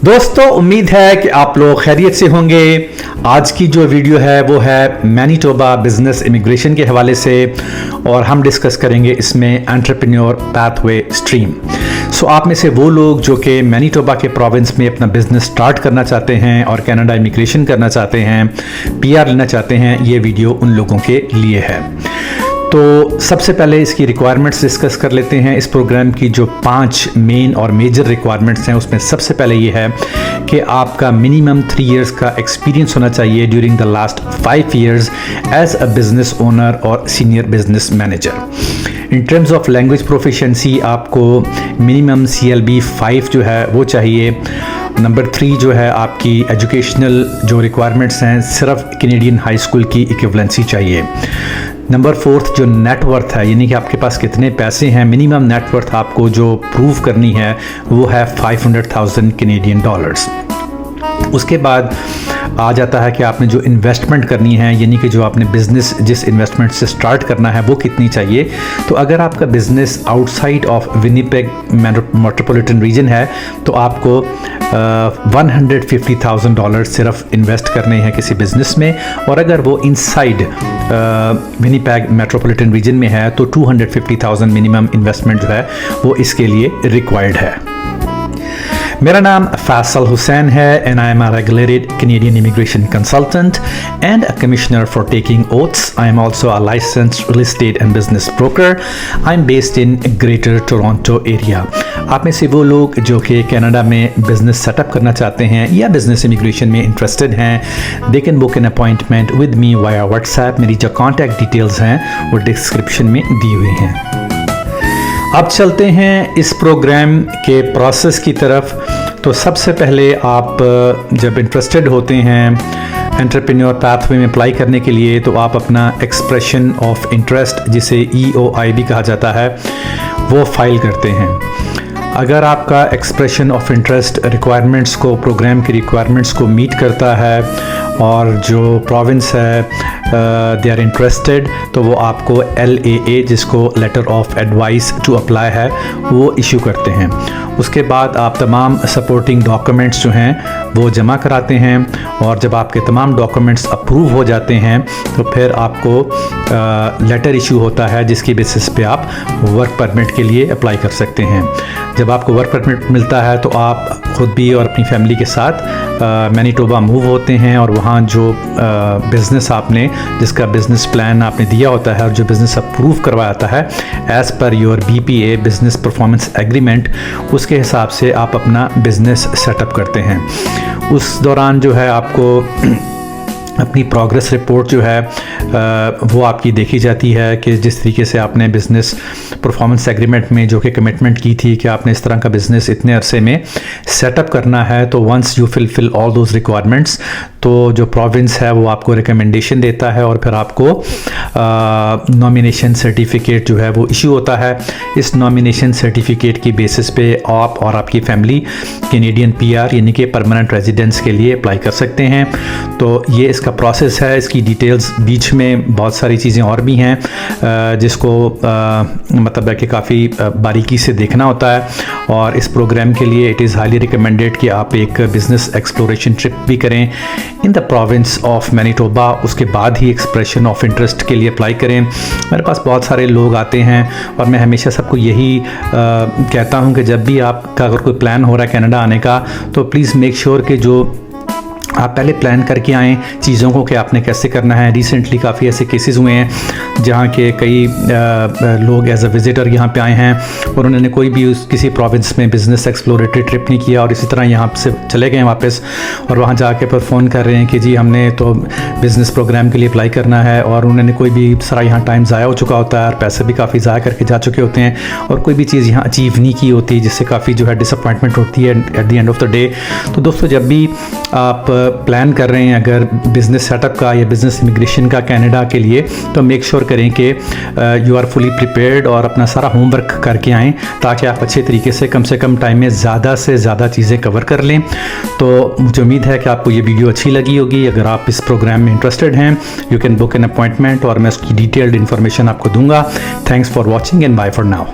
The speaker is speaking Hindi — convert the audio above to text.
दोस्तों उम्मीद है कि आप लोग खैरियत से होंगे। आज की जो वीडियो है वो है मैनीटोबा बिजनेस इमिग्रेशन के हवाले से और हम डिस्कस करेंगे इसमें एंटरप्रेन्योर पाथवे स्ट्रीम। सो आप में से वो लोग जो कि मैनीटोबा के प्रोविंस में अपना बिजनेस स्टार्ट करना चाहते हैं और कनाडा इमिग्रेशन करना चाहते हैं, पीआर लेना चाहते हैं, ये वीडियो उन लोगों के लिए है। तो सबसे पहले इसकी रिक्वायरमेंट्स डिस्कस कर लेते हैं। इस प्रोग्राम की जो 5 मेन और मेजर रिक्वायरमेंट्स हैं उसमें सबसे पहले ये है कि आपका मिनिमम 3 इयर्स का एक्सपीरियंस होना चाहिए during the last 5 years as a business owner और senior business manager. In terms of language proficiency आपको मिनिमम CLB 5 जो है वो चाहिए। नंबर 3 जो है आपकी एजुकेशनल जो रिक्वायरमेंट्स हैं सिर्फ कैनेडियन हाई स्कूल की इक्विवेलेंसी चाहिए। नंबर 4 जो नेटवर्थ है, यानी कि आपके पास कितने पैसे हैं, मिनिमम नेटवर्थ आपको जो प्रूव करनी है वो है 500,000 कैनेडियन डॉलर्स। उसके बाद आ जाता है कि आपने जो इन्वेस्टमेंट करनी है, यानी कि जो आपने बिजनेस जिस इन्वेस्टमेंट से स्टार्ट करना है वो कितनी चाहिए। तो अगर आपका business outside of Winnipeg metropolitan region है तो आपको $150,000 सिर्फ इन्वेस्ट करने हैं किसी बिजनेस में, और अगर वो इनसाइड विनिपेग मेट्रोपॉलिटन रीजन में है तो 250,000 मिनिमम इन्वेस्टमेंट जो है वो इसके लिए रिक्वायर्ड है। मेरा नाम फैसल हुसैन है and I am a regulated Canadian immigration consultant and a commissioner for taking oaths. I am also a licensed real estate and business broker. I am based in greater Toronto area. आप में से वो लोग जो कि कनाडा में बिजनेस सेटअप करना चाहते हैं या बिजनेस इमिग्रेशन में इंटरेस्टेड हैं, they can book an appointment with me via WhatsApp. मेरी जो कॉन्टैक्ट डिटेल्स हैं वो डिस्क्रिप्शन में दी हुई हैं। अब चलते हैं इस प्रोग्राम के प्रोसेस की तरफ। तो सबसे पहले आप जब इंटरेस्टेड होते हैं एंटरप्रेन्योर पाथवे में अप्लाई करने के लिए तो आप अपना एक्सप्रेशन ऑफ इंटरेस्ट, जिसे EOI भी कहा जाता है, वो फाइल करते हैं। अगर आपका एक्सप्रेशन ऑफ इंटरेस्ट रिक्वायरमेंट्स को, प्रोग्राम की रिक्वायरमेंट्स को मीट करता है और जो प्रोविंस है दे आर इंटरेस्टेड, तो वो आपको LAA, जिसको letter of advice to apply है, वो इशू करते हैं। उसके बाद आप तमाम सपोर्टिंग डॉक्यूमेंट्स जो हैं वो जमा कराते हैं, और जब आपके तमाम डॉक्यूमेंट्स अप्रूव हो जाते हैं तो फिर आपको लेटर इशू होता है जिसकी बेसिस पे आप वर्क परमिट के लिए अप्लाई कर सकते हैं। जब आपको वर्क परमिट मिलता है तो आप खुद भी और अपनी फैमिली के साथ मैनीटोबा मूव होते हैं, और वहाँ जो बिज़नेस आपने, जिसका बिज़नेस प्लान आपने दिया होता है और जो बिज़नेस अप्रूव करवाया है as per your BPA business performance agreement, उसके हिसाब से आप अपना बिज़नेस सेटअप करते हैं। उस दौरान जो है आपको अपनी प्रोग्रेस रिपोर्ट जो है वो आपकी देखी जाती है कि जिस तरीके से आपने बिज़नेस परफॉर्मेंस एग्रीमेंट में जो कि कमिटमेंट की थी कि आपने इस तरह का बिज़नेस इतने अरसे में सेटअप करना है, तो once you fill all those requirements तो जो प्रोविंस है वो आपको रिकमेंडेशन देता है और फिर आपको नॉमिनेशन सर्टिफिकेट जो है वो इशू होता है। इस नॉमिनेशन सर्टिफिकेट की बेसिस पे आप और आपकी फैमिली कैनेडियन PR यानी कि परमानेंट रेजिडेंस के लिए अप्लाई कर सकते हैं। तो ये इसका प्रोसेस है। इसकी डिटेल्स बीच में बहुत सारी चीज़ें और भी हैं जिसको मतलब है कि काफ़ी बारीकी से देखना होता है, और इस प्रोग्राम के लिए इट इज़ हाईली रिकमेंडेड कि आप एक बिज़नेस एक्सप्लोरेशन ट्रिप भी करें in the province of Manitoba. उसके बाद ही एक्सप्रेशन ऑफ इंटरेस्ट के लिए अप्लाई करें। मेरे पास बहुत सारे लोग आते हैं और मैं हमेशा सबको यही कहता हूं कि जब भी आपका अगर कोई प्लान हो रहा है कनाडा आने का, तो प्लीज़ मेक श्योर कि जो आप पहले प्लान करके आएँ चीज़ों को कि आपने कैसे करना है। रिसेंटली काफ़ी ऐसे केसेस हुए हैं जहाँ के कई लोग एज अ विज़िटर यहाँ पे आए हैं और उन्होंने कोई भी किसी प्रोविंस में बिज़नेस एक्सप्लोरेटरी ट्रिप नहीं किया और इसी तरह यहाँ से चले गए वापस, और वहाँ जाके फिर फ़ोन कर रहे हैं कि जी हमने तो बिज़नेस प्रोग्राम के लिए अप्लाई करना है, और उन्होंने कोई भी सारा यहाँ टाइम ज़ाया हो चुका होता है और पैसे भी काफ़ी ज़ाया करके जा चुके होते हैं, और कोई भी चीज़ यहाँ अचीव नहीं की होती, जिससे काफ़ी जो है डिसअपॉइंटमेंट होती है at the end of the day. तो दोस्तों जब भी आप प्लान कर रहे हैं अगर बिज़नेस सेटअप का या बिज़नेस इमिग्रेशन का कनाडा के लिए, तो मेक श्योर करें कि यू आर फुली प्रिपेयर्ड और अपना सारा होमवर्क करके आएँ, ताकि आप अच्छे तरीके से कम टाइम में ज़्यादा से ज़्यादा चीज़ें कवर कर लें। तो मुझे उम्मीद है कि आपको ये वीडियो अच्छी लगी होगी। अगर आप इस प्रोग्राम में इंटरेस्टेड हैं, you can book an appointment और मैं उसकी डिटेल्ड इन्फॉर्मेशन आपको दूंगा। Thanks for watching and bye for now.